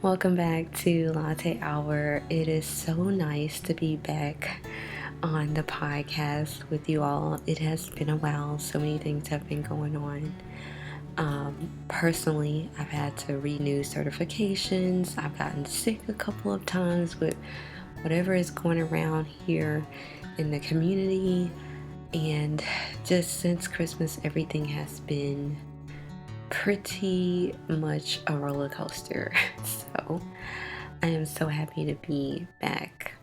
Welcome back to Latte Hour. It is so nice to be back on the podcast with you all. It has been a while. So many things have been going on. Personally, I've had to renew certifications. I've gotten sick a couple of times with whatever is going around here in the community. And just since Christmas, everything has been pretty much a roller coaster. So I am so happy to be back.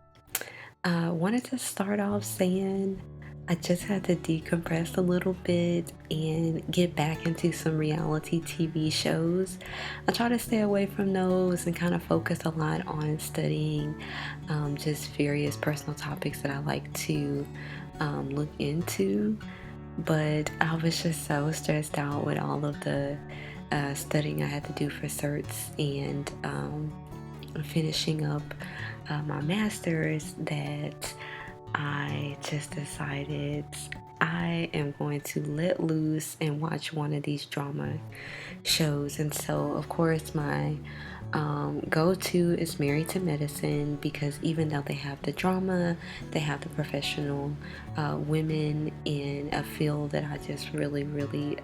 Wanted to start off saying I just had to decompress a little bit and get back into some reality TV shows. I try to stay away from those and kind of focus a lot on studying just various personal topics that I like to look into. But I was just so stressed out with all of the studying I had to do for certs and finishing up my master's that I just decided I am going to let loose and watch one of these drama shows. And so, of course, my go-to is Married to Medicine, because even though they have the drama, they have the professional women in a field that I just really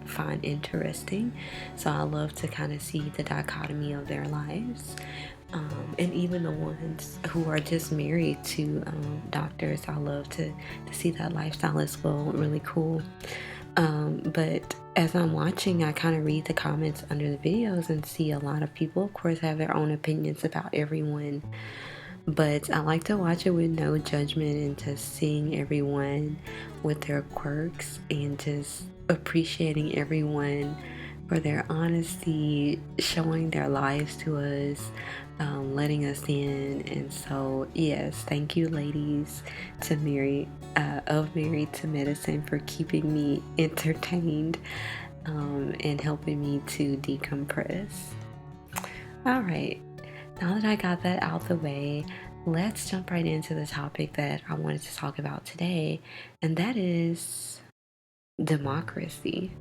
find interesting. So I love to kind of see the dichotomy of their lives. And even the ones who are just married to doctors, I love to see that lifestyle as well. Really cool. But as I'm watching, I kind of read the comments under the videos and see a lot of people, of course, have their own opinions about everyone. But I like to watch it with no judgment and just seeing everyone with their quirks and just appreciating everyone for their honesty, showing their lives to us, letting us in. And so, yes, thank you, ladies, to Married to Medicine, for keeping me entertained and helping me to decompress. All right, now that I got that out the way, let's jump right into the topic that I wanted to talk about today, and that is democracy.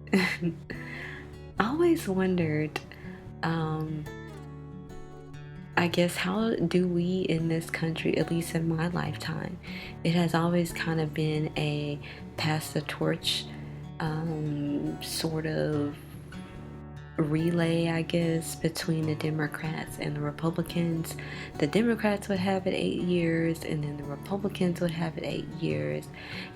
I always wondered, I guess, how do we in this country, at least in my lifetime, it has always kind of been a pass the torch sort of relay, I guess, between the Democrats and the Republicans. The Democrats would have it 8 years, and then the Republicans would have it 8 years,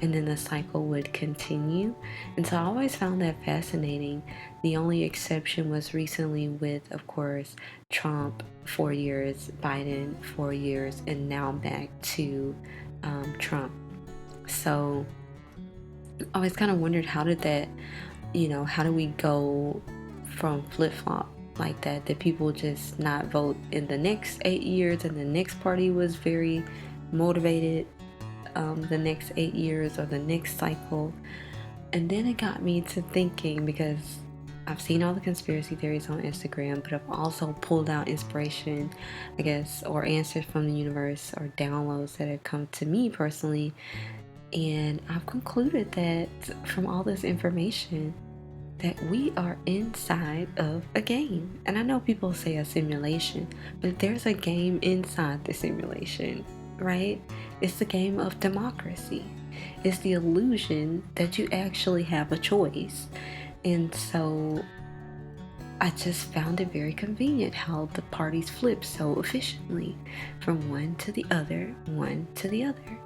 and then the cycle would continue. And so I always found that fascinating. The only exception was recently with, of course, Trump 4 years, Biden 4 years, and now back to Trump. So I always kind of wondered, how did that, how do we go from flip-flop like that? Did people just not vote in the next 8 years and the next party was very motivated the next 8 years or the next cycle? And then it got me to thinking, because I've seen all the conspiracy theories on Instagram, but I've also pulled out inspiration, I guess, or answers from the universe or downloads that have come to me personally. And I've concluded that from all this information, that we are inside of a game. And I know people say a simulation, but there's a game inside the simulation, right? It's the game of democracy. It's the illusion that you actually have a choice. And so I just found it very convenient how the parties flip so efficiently from one to the other, one to the other.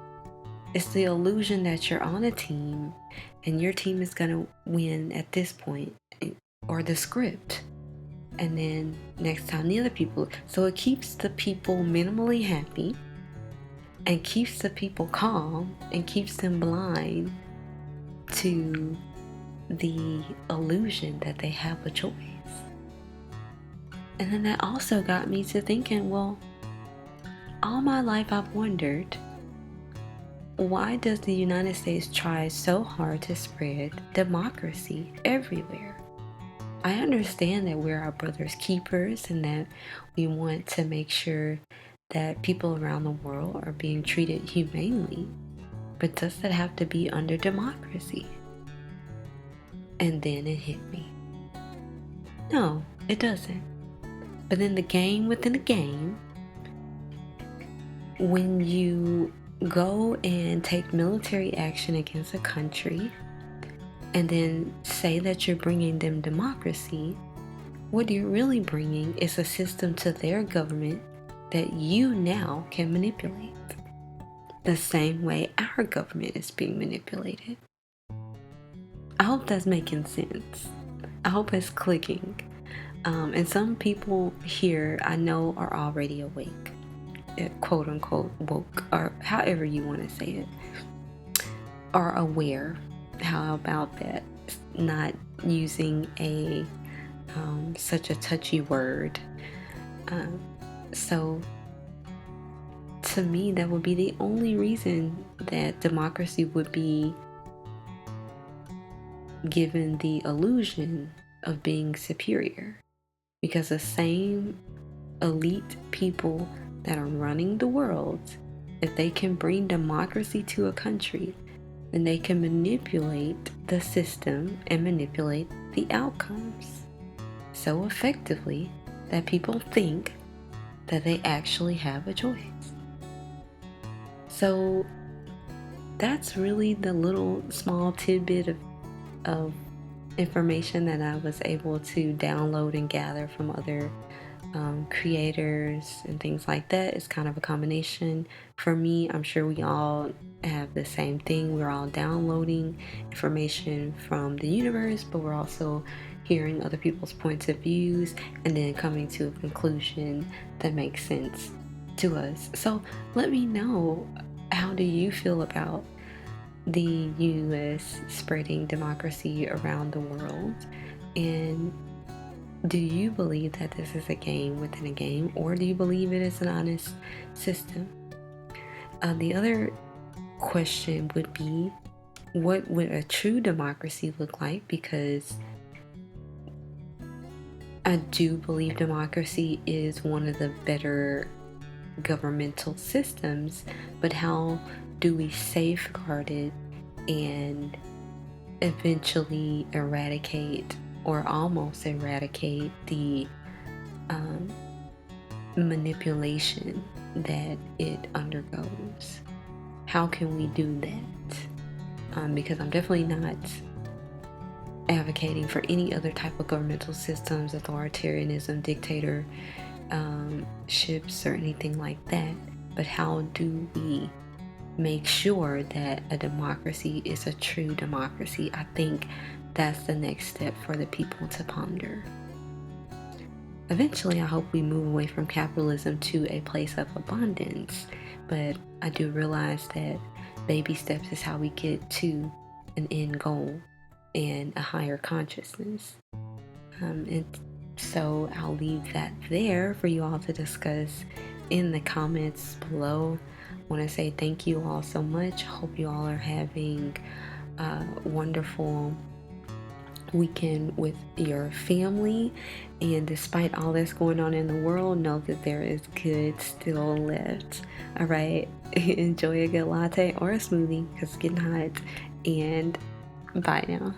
It's the illusion that you're on a team and your team is going to win at this point, or the script. And then next time the other people. So it keeps the people minimally happy and keeps the people calm and keeps them blind to the illusion that they have a choice. And then that also got me to thinking, well, all my life I've wondered, why does the United States try so hard to spread democracy everywhere? I understand that we're our brother's keepers and that we want to make sure that people around the world are being treated humanely, but does that have to be under democracy? And then it hit me. No, it doesn't. But then the game within a game, when you go and take military action against a country and then say that you're bringing them democracy, what you're really bringing is a system to their government that you now can manipulate. The same way our government is being manipulated. I hope that's making sense. I hope it's clicking. And some people here I know are already awake, quote unquote woke, or however you want to say it, are aware. How about that? Not using a such a touchy word. So to me, that would be the only reason that democracy would be given the illusion of being superior, because the same elite people that are running the world, if they can bring democracy to a country, then they can manipulate the system and manipulate the outcomes so effectively that people think that they actually have a choice. So that's really the little small tidbit of information that I was able to download and gather from other creators and things like that. It's kind of a combination. For me, I'm sure we all have the same thing. We're all downloading information from the universe, but we're also hearing other people's points of views and then coming to a conclusion that makes sense to us. So let me know, how do you feel about the US spreading democracy around the world? And do you believe that this is a game within a game, or do you believe it is an honest system? The other question would be, what would a true democracy look like? Because I do believe democracy is one of the better governmental systems, but how do we safeguard it and eventually eradicate or almost eradicate the manipulation that it undergoes? How can we do that? Because I'm definitely not advocating for any other type of governmental systems, authoritarianism, dictatorships, or anything like that. But how do we make sure that a democracy is a true democracy? I think that's the next step for the people to ponder. Eventually, I hope we move away from capitalism to a place of abundance, but I do realize that baby steps is how we get to an end goal and a higher consciousness. And so I'll leave that there for you all to discuss in the comments below. I want to say thank you all so much. Hope you all are having a wonderful weekend with your family, and despite all that's going on in the world, know that there is good still left. All right, enjoy a good latte or a smoothie because it's getting hot, and bye now.